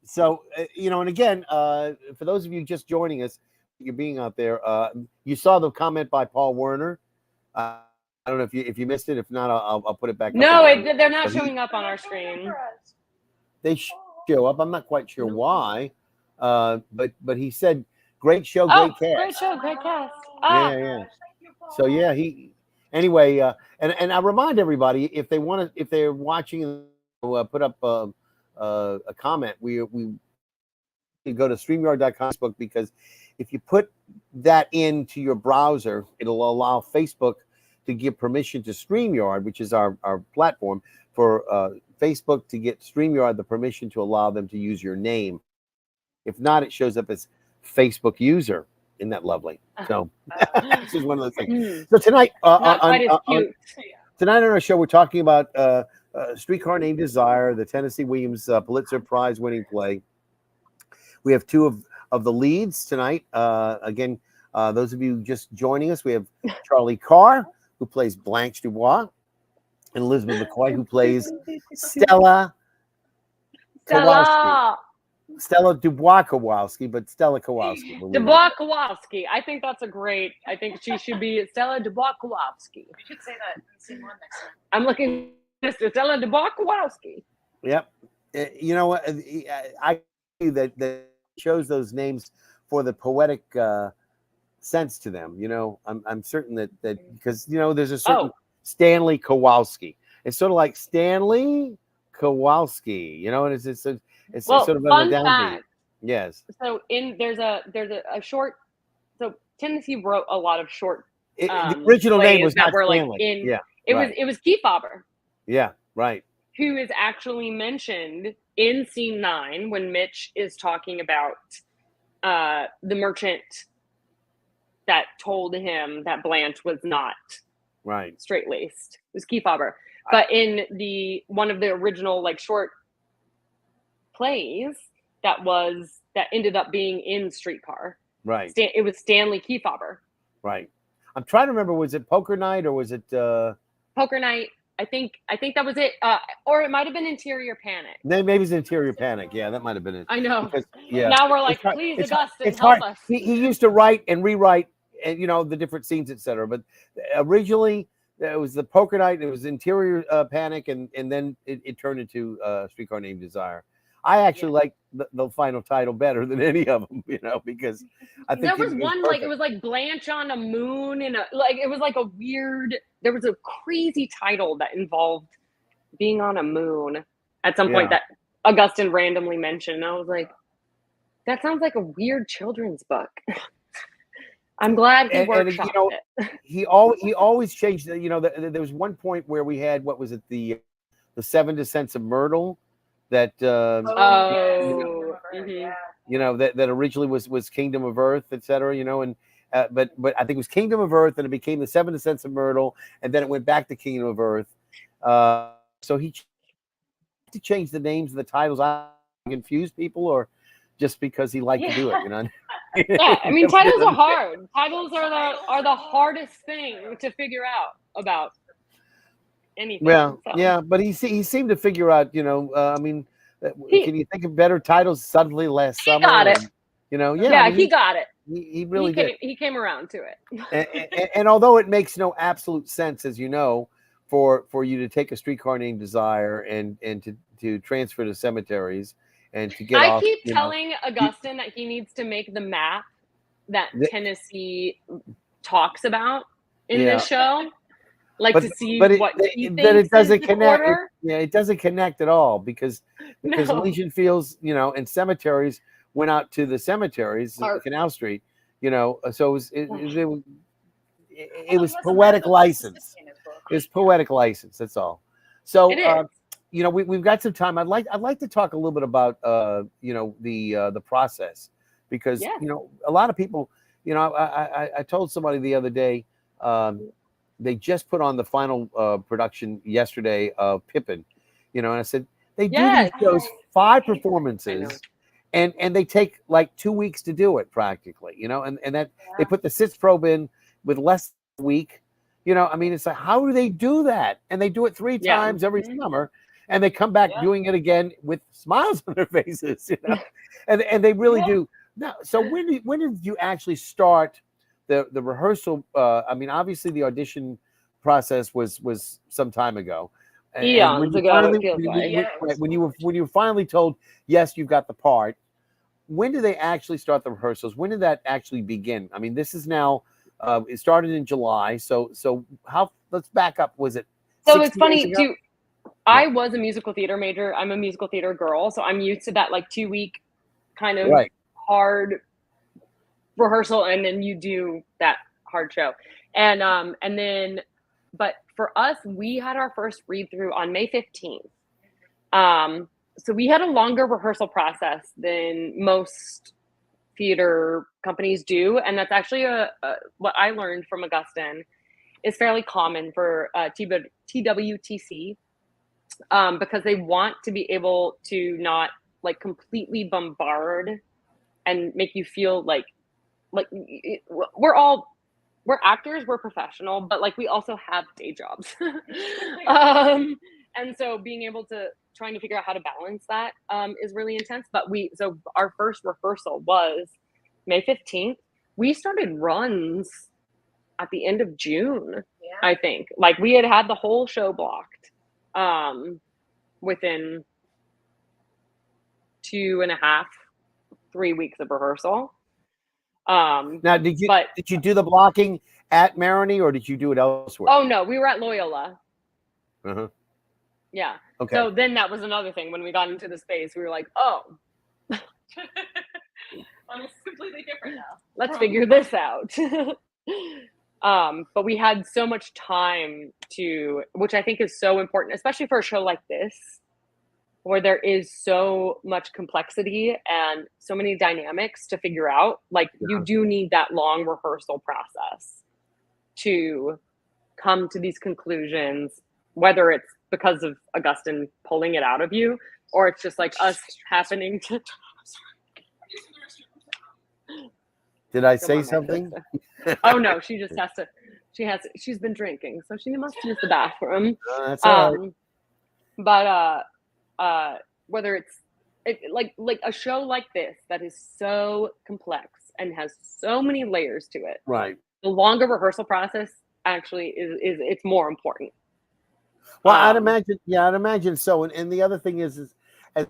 So, and again, for those of you just joining us, you're being out there, you saw the comment by Paul Werner. I don't know if you missed it. If not, I'll put it back. No, they're not showing up on our screen. They show up. I'm not quite sure why, but he said, "Great show, great cast." Great show, great cast. Yeah. So yeah, anyway, and I remind everybody, if they're watching, put up a comment. We go to StreamYard.com Facebook, because if you put that into your browser, it'll allow Facebook to give permission to StreamYard, which is our platform, for Facebook to get StreamYard the permission to allow them to use your name. If not, it shows up as Facebook user. Isn't that lovely? So this is one of those things. So tonight, tonight on our show, we're talking about Streetcar Named Desire, the Tennessee Williams Pulitzer Prize winning play. We have two of the leads tonight. Again, those of you just joining us, we have Charlie Carr, who plays Blanche DuBois, and Elizabeth McCoy, who plays Stella Kowalski. Stella Dubois Kowalski, but Stella Kowalski. Dubois Kowalski. I think that's I think she should be Stella Dubois Kowalski. We should say that in scene one next time. I'm looking at Mr. Stella Dubois Kowalski. Yep. You know what? I that shows those names for the poetic sense to them. I'm certain that because there's a certain Stanley Kowalski. It's sort of like Stanley Kowalski, and it's sort of on the downbeat. Yes. So there's a short. So Tennessee wrote a lot of short. The original name was not Stanley. It was Kefauver. Yeah. Right. Who is actually mentioned in scene 9 when Mitch is talking about the merchant that told him that Blanche was not Right. straight-laced. It was Kefauver. But in one of the original like short plays that ended up being in Streetcar. Right. It was Stanley Kefauver. Right. I'm trying to remember, was it Poker Night or was it Poker Night? I think that was it. Or it might have been Interior Panic. Maybe it's Interior Panic. Yeah, that might have been it. I know. Because, yeah. Now we're like, hard, please, it's Augustine, hard. help us. He used to write and rewrite, and the different scenes, etc. But originally, it was the Poker Night. It was Interior Panic, and then it turned into Streetcar Named Desire. I actually like the final title better than any of them, because I think there was one like it was like Blanche on a moon, and it was like a weird. There was a crazy title that involved being on a moon at some point that Augustine randomly mentioned. And I was like, that sounds like a weird children's book. I'm glad he workshopped it. He always changed. There was one point where we had, what was it, the 7 Descents of Myrtle. That that originally was Kingdom of Earth, etc. And but I think it was Kingdom of Earth, and it became the 7 Descents of Myrtle, and then it went back to Kingdom of Earth. So he to change the names of the titles. I confuse people, or just because he liked to do it, Yeah, I mean, titles are hard. Titles are the hardest thing to figure out about anything. Well, yeah, but he seemed to figure out, I mean, can you think of better titles? Suddenly Last Summer. He got it. I mean, he got it. He really did. He came around to it. and although it makes no absolute sense, as you know, for you to take a Streetcar Named Desire and to transfer to cemeteries and to get I keep telling Augustine that he needs to make the map that Tennessee talks about in this show. To see what he thinks it doesn't connect. Order. It doesn't connect at all because Elysian Fields, and cemeteries went out to the cemeteries, Canal Street, so it was poetic license. It was poetic license. That's all. So we've got some time. I'd like to talk a little bit about the process, because a lot of people, I told somebody the other day. They just put on the final production yesterday of Pippin, and I said, they do these shows 5 performances and they take like 2 weeks to do it practically, and that they put the sitz probe in with less than a week, I mean, it's like, how do they do that? And they do it 3 times every summer, and they come back doing it again with smiles on their faces, and they really do. Now, so when did you actually start the rehearsal? I mean, obviously the audition process was some time ago. Eons ago, it feels like. When you were finally told, yes, you've got the part, when did they actually start the rehearsals? When did that actually begin? I mean, this is now, it started in July. So let's back up. Was it? So it's funny too. I was a musical theater major. I'm a musical theater girl. So I'm used to that like 2 week kind of hard rehearsal, and then you do that hard show. And then, but for us, we had our first read through on May 15th. So we had a longer rehearsal process than most theater companies do. And that's actually what I learned from Augustine is fairly common for TWTC, because they want to be able to not like completely bombard and make you feel like we're actors, we're professional, but like we also have day jobs. And so being able to trying to figure out how to balance that is really intense. But so our first rehearsal was May 15th. We started runs at the end of June, I think. Like we had the whole show blocked within 2.5, 3 weeks of rehearsal. Now, did you do the blocking at Marigny, or did you do it elsewhere? Oh no, we were at Loyola. Uh-huh. Yeah. Okay. So then that was another thing. When we got into the space, we were like, oh, it's completely different now. Let's figure this out. But we had so much time which I think is so important, especially for a show like this, where there is so much complexity and so many dynamics to figure out. Like you do need that long rehearsal process to come to these conclusions, whether it's because of Augustine pulling it out of you, or it's just like us happening to. Did I say something? Oh no, she just has to. She's been drinking, so she must use the bathroom. That's all right. But whether it's like a show like this that is so complex and has so many layers to it, Right. the longer rehearsal process actually is it's more important. Well, I'd imagine so. And the other thing is as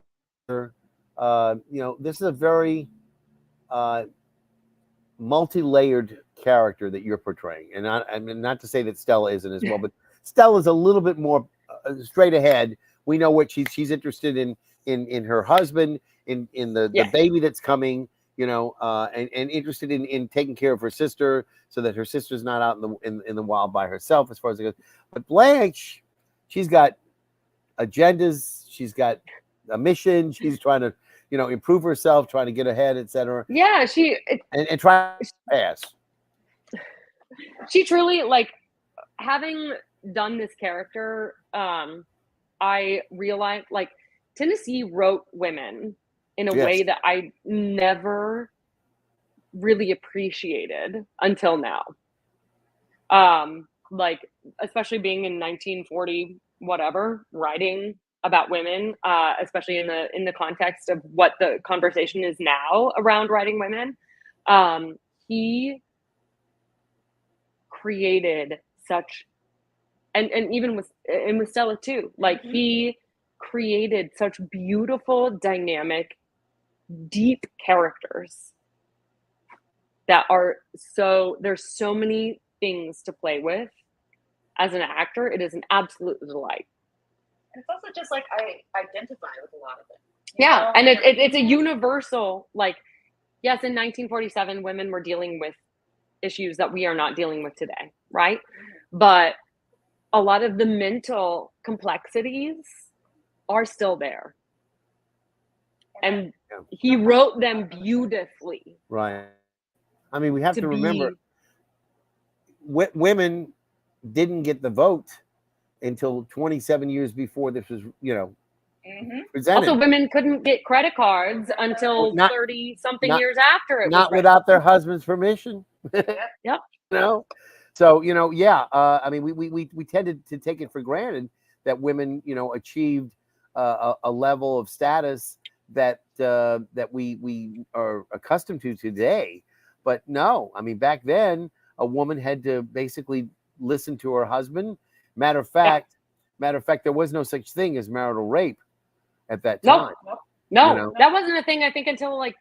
this is a very multi-layered character that you're portraying, and I mean, not to say that Stella isn't as well, but Stella's a little bit more straight ahead. We know what she's interested in her husband, in the baby that's coming, and interested in taking care of her sister so that her sister's not out in the wild by herself, as far as it goes. But Blanche, she's got agendas, she's got a mission, she's trying to improve herself, trying to get ahead, etc. Yeah, and try to pass. She truly, like, having done this character, I realized, like, Tennessee wrote women in a way that I never really appreciated until now. Like, especially being in 1940 whatever, writing about women, especially in the context of what the conversation is now around writing women. He created such, and even with Stella too, like he created such beautiful, dynamic, deep characters that are there's so many things to play with. As an actor, it is an absolute delight. And it's also just like I identify with a lot of it. Yeah, and it's a universal, like, yes, in 1947, women were dealing with issues that we are not dealing with today, right? But a lot of the mental complexities are still there. And he wrote them beautifully. Right. I mean, we have to remember, women didn't get the vote until 27 years before this was, presented. Also, women couldn't get credit cards until 30-something years after it was not without their husband's permission. Yep. So, I mean, we tended to take it for granted that women, achieved a level of status that we are accustomed to today. But no, I mean, back then, a woman had to basically listen to her husband. Matter of fact, there was no such thing as marital rape at that time. No, that wasn't a thing, I think, until like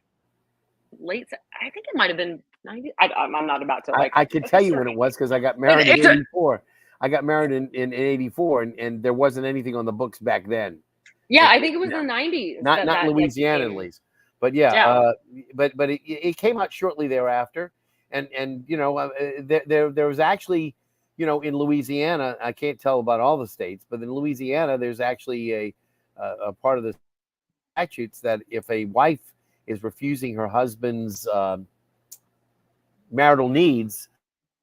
late. I think it might have been 90. I'm not about to like. I could tell you when it was because I got married in 84. I got married in 84, and there wasn't anything on the books back then. Yeah, I think it was the 90s. Not Louisiana, at least. But but it came out shortly thereafter, and there was actually, in Louisiana, I can't tell about all the states, but in Louisiana, there's actually a part of the statutes that if a wife is refusing her husband's marital needs,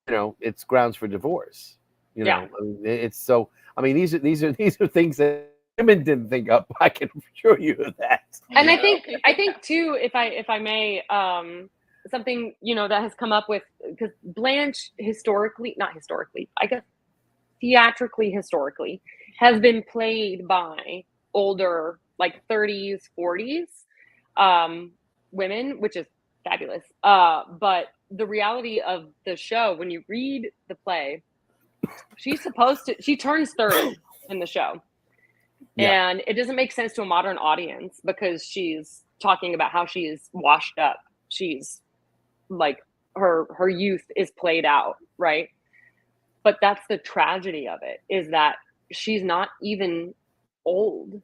it's grounds for divorce. It's so. I mean, these are things that women didn't think up. I can assure you of that. And I think too, if I may, something that has come up with, because Blanche historically, I guess theatrically historically, has been played by older, like 30s, 40s women, which is fabulous. But the reality of the show, when you read the play, she turns 30 in the show. Yeah. And it doesn't make sense to a modern audience because she's talking about how she is washed up. She's like, her youth is played out, right? But that's the tragedy of it, is that she's not even old.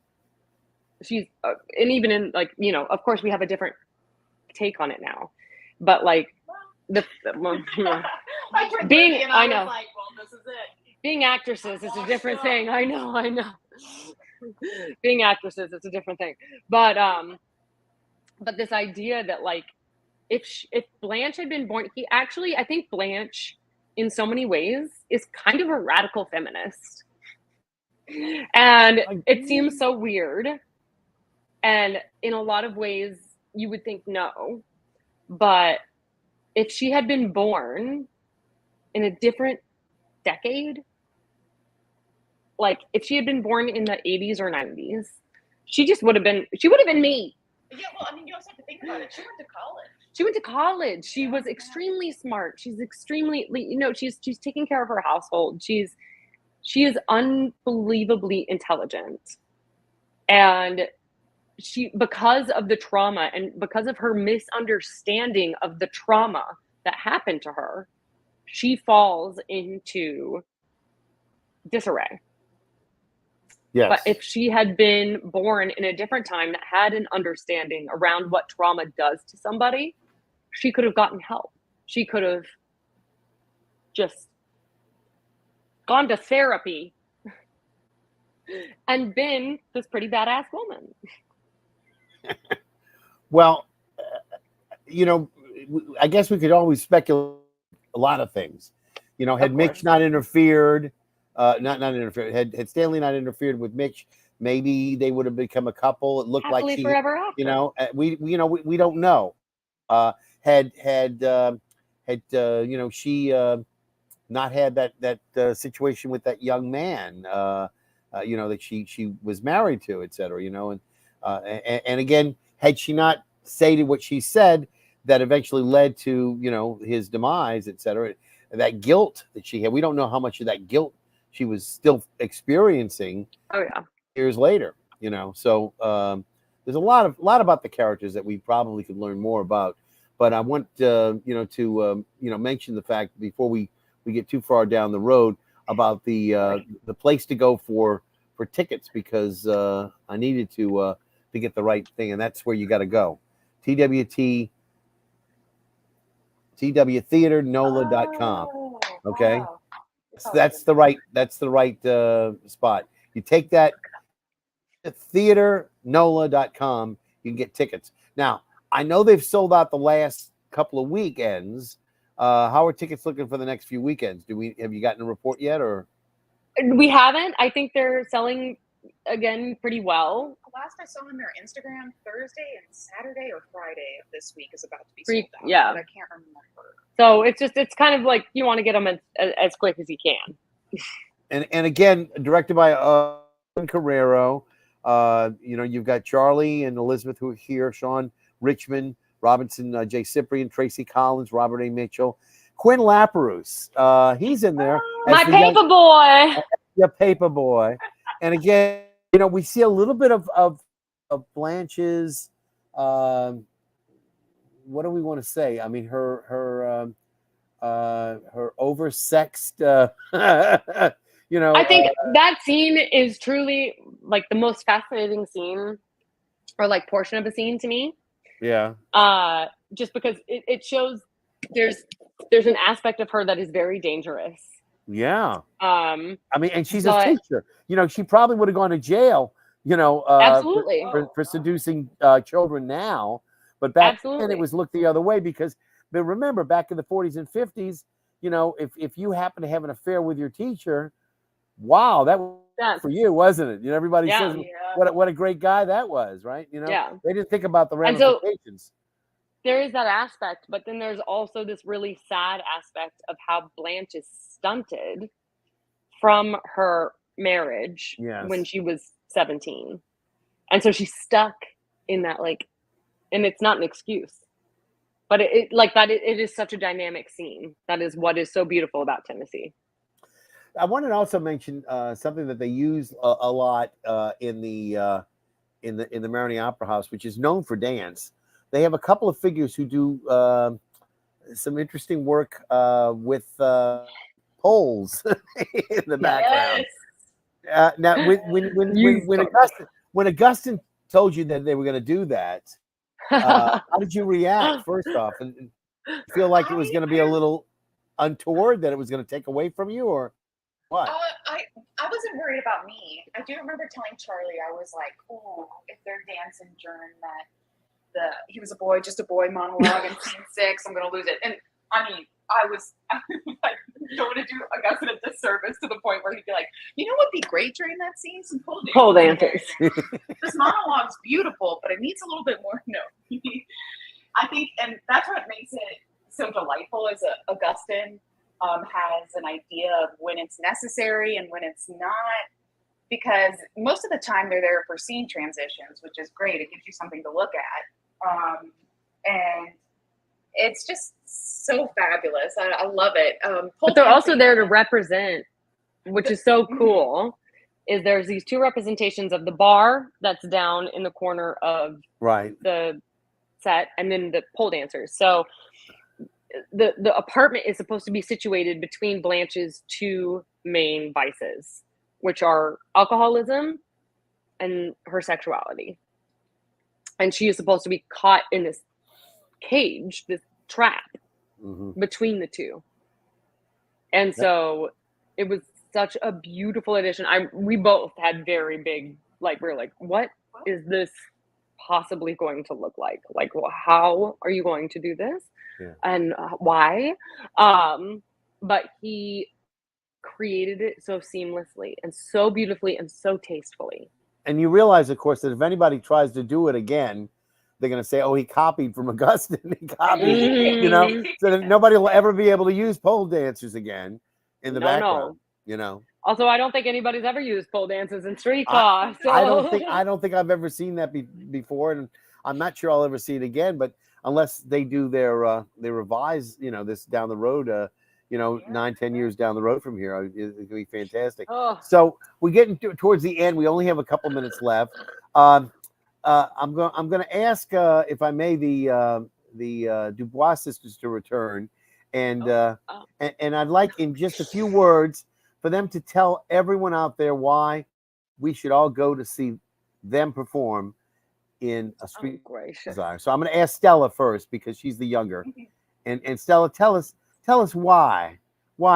She's and even in, like, of course we have a different take on it now, but like being, I know, like, well, this is it. Being actresses is a different thing. I know. being actresses, it's a different thing. But this idea that like if Blanche had been born, I think Blanche in so many ways is kind of a radical feminist. And it seems so weird. And in a lot of ways you would think no. But if she had been born in a different decade, like if she had been born in the 80s or 90s, she would have been me. Yeah, well, I mean, you also have to think about it. She went to college. She went to college. She was extremely smart. She's extremely, she's taking care of her household. She is unbelievably intelligent. And because of the trauma and because of her misunderstanding of the trauma that happened to her, she falls into disarray. Yes. But if she had been born in a different time that had an understanding around what trauma does to somebody, she could have gotten help. She could have just gone to therapy and been this pretty badass woman. Well, I guess we could always speculate a lot of things. Had Mitch not interfered, had Stanley not interfered with Mitch, maybe they would have become a couple. It looked Happily like she, forever after. we don't know. Had she not had that situation with that young man, that she was married to, et cetera, and again, had she not stated what she said, that eventually led to, his demise, et cetera, that guilt that she had, we don't know how much of that guilt she was still experiencing. Oh yeah. Years later, so there's a lot about the characters that we probably could learn more about, but I want to mention the fact before we get too far down the road about the place to go for tickets, because I needed to get the right thing, and that's where you got to go. TWTheaterNOLA.com. Okay. Wow. That's the right spot. You take that theaternola.com, you can get tickets. Now, I know they've sold out the last couple of weekends. How are tickets looking for the next few weekends? Have you gotten a report yet, or? We haven't. I think they're selling again pretty well. Last I saw on their Instagram, Thursday and Saturday or Friday of this week is about to be sold out. Yeah. But I can't remember. So it's kind of like you want to get them as quick as you can. And again, directed by Carrero. You've got Charlie and Elizabeth who are here, Sean Richmond, Robinson, Jay Cyprian, Tracy Collins, Robert A. Mitchell, Quinn Lapperouse. He's in there. My paper boy. Your paper boy. And again, we see a little bit of Blanche's. What do we want to say? I mean, her oversexed. I think that scene is truly like the most fascinating scene, or like portion of a scene to me. Yeah. Just because it shows there's an aspect of her that is very dangerous. Yeah. I mean, and she's a teacher. She probably would have gone to jail. Absolutely. For seducing children now, but back then it was looked the other way, because. But remember, back in the 40s and 50s, if you happen to have an affair with your teacher, wow, that was for you, wasn't it? Everybody says what a great guy that was, right? They didn't think about the ramifications. So, there is that aspect, but then there's also this really sad aspect of how Blanche is stunted from her marriage when she was 17. And so she's stuck in that, and it's not an excuse. But it is such a dynamic scene. That is what is so beautiful about Tennessee. I wanted to also mention something that they use a lot in the Mariani Opera House, which is known for dance. They have a couple of figures who do some interesting work with poles in the background. Now, when Augustine told you that they were going to do that. How did you react first off, and feel like it was going to be a little untoward, that it was going to take away from you, or? What? I wasn't worried about me. I do remember telling Charlie, I was like, oh, if they're dancing during that, he was a boy, just a boy monologue in scene 6, I'm going to lose it. And I mean, I was like, don't want to do Augustine a disservice to the point where he'd be like, you know what'd be great during that scene? Some pole dancers. This monologue's beautiful, but it needs a little bit more. No. I think, and that's what makes it so delightful, is Augustine has an idea of when it's necessary and when it's not, because most of the time they're there for scene transitions, which is great. It gives you something to look at. And it's just so fabulous. I love it. But they're also there to represent, which is so cool, is there's these 2 representations of the bar that's down in the corner of the set, and then the pole dancers. So the apartment is supposed to be situated between Blanche's 2 main vices, which are alcoholism and her sexuality. And she is supposed to be caught in this cage, this trap between the 2. And so it was such a beautiful addition. We both had very big, like, we were like, what is this possibly going to look like? Like, well, how are you going to do this? Yeah. And why? But he created it so seamlessly and so beautifully and so tastefully. And you realize, of course, that if anybody tries to do it again, they're going to say, oh, he copied from Augustine. He copied, you know, so that nobody will ever be able to use pole dancers again in the background, you know. Also, I don't think anybody's ever used pole dances in Streetcar. I don't think I've ever seen that before, and I'm not sure I'll ever see it again. But unless they do they revise, you know, this down the road, 9-10 years down the road from here, it's gonna be fantastic. So we're getting towards the end. We only have a couple minutes left. I'm going to ask, if I may, the DuBois sisters to return, and I'd like, in just a few words, for them to tell everyone out there why we should all go to see them perform in a Streetcar Named Desire. So I'm going to ask Stella first, because she's the younger, and Stella, tell us why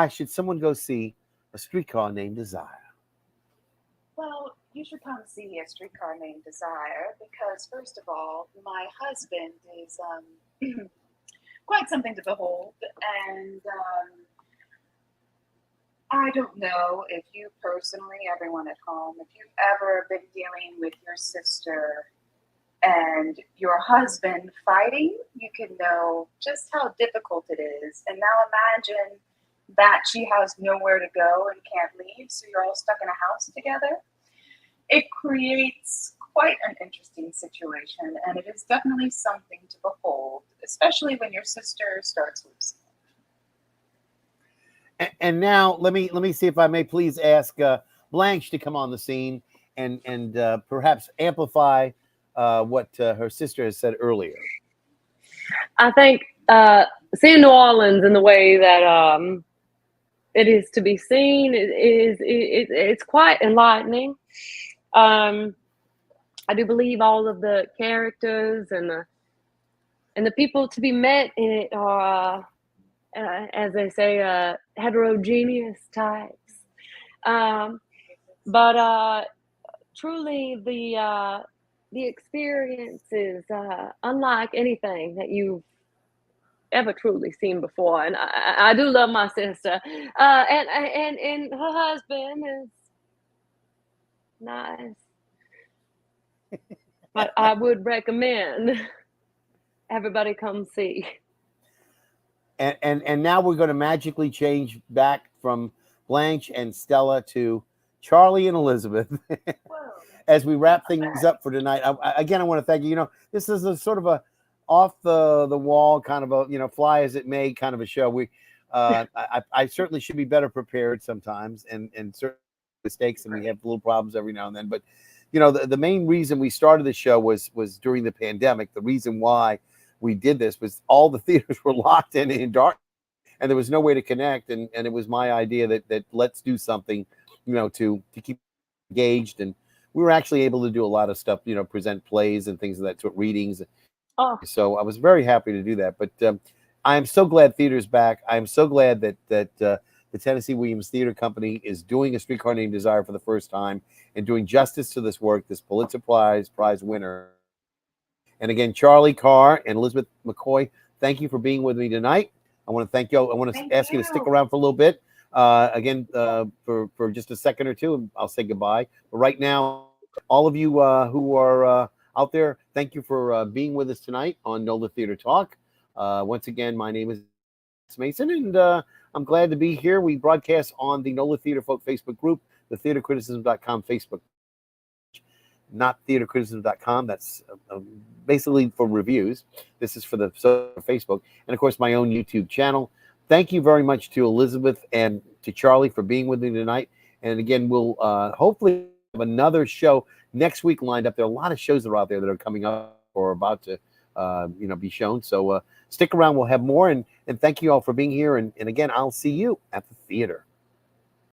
should someone go see A Streetcar Named Desire? Well, you should come see A Streetcar Named Desire because, first of all, my husband is quite something to behold. And I don't know if you personally, everyone at home, if you've ever been dealing with your sister and your husband fighting, you can know just how difficult it is. And now imagine that she has nowhere to go and can't leave, so you're all stuck in a house together. It creates quite an interesting situation, and it is definitely something to behold, especially when your sister starts losing. And now let me see if I may please ask Blanche to come on the scene and perhaps amplify what her sister has said earlier. I think seeing New Orleans in the way that it is to be seen it's quite enlightening. I do believe all of the characters and the people to be met in it are, as they say, heterogeneous types. But truly, the experience is unlike anything that you've ever truly seen before. And I do love my sister, and her husband is nice. But I would recommend everybody come see. And now we're going to magically change back from Blanche and Stella to Charlie and Elizabeth as we wrap things up for tonight. I want to thank you. You know, this is a sort of a off the wall kind of a, fly as it may kind of a show. I certainly should be better prepared sometimes, and certain mistakes, and we have little problems every now and then. But the main reason we started the show was during the pandemic. The reason why we did this was all the theaters were locked in dark, and there was no way to connect. And it was my idea that let's do something, to keep engaged. And we were actually able to do a lot of stuff, present plays and things of that sort, readings. So I was very happy to do that. But I am so glad theater's back. I am so glad that the Tennessee Williams Theater Company is doing A Streetcar Named Desire for the first time and doing justice to this work, this Pulitzer Prize winner. And again, Charlie Carr and Elizabeth McCoy, thank you for being with me tonight. I want to thank you. I want to ask you to stick around for a little bit. Again, for just a second or two, and I'll say goodbye. But right now, all of you who are out there, thank you for being with us tonight on NOLA Theater Talk. Once again, my name is Smason, and I'm glad to be here. We broadcast on the NOLA Theater Folk Facebook group, the theatercriticism.com Facebook, not theatercriticism.com. That's basically for reviews. This is for the Facebook, and of course, my own YouTube channel. Thank you very much to Elizabeth and to Charlie for being with me tonight. And again, we'll hopefully have another show next week lined up. There are a lot of shows that are out there that are coming up or about to be shown. So stick around. We'll have more. And thank you all for being here. And again, I'll see you at the theater.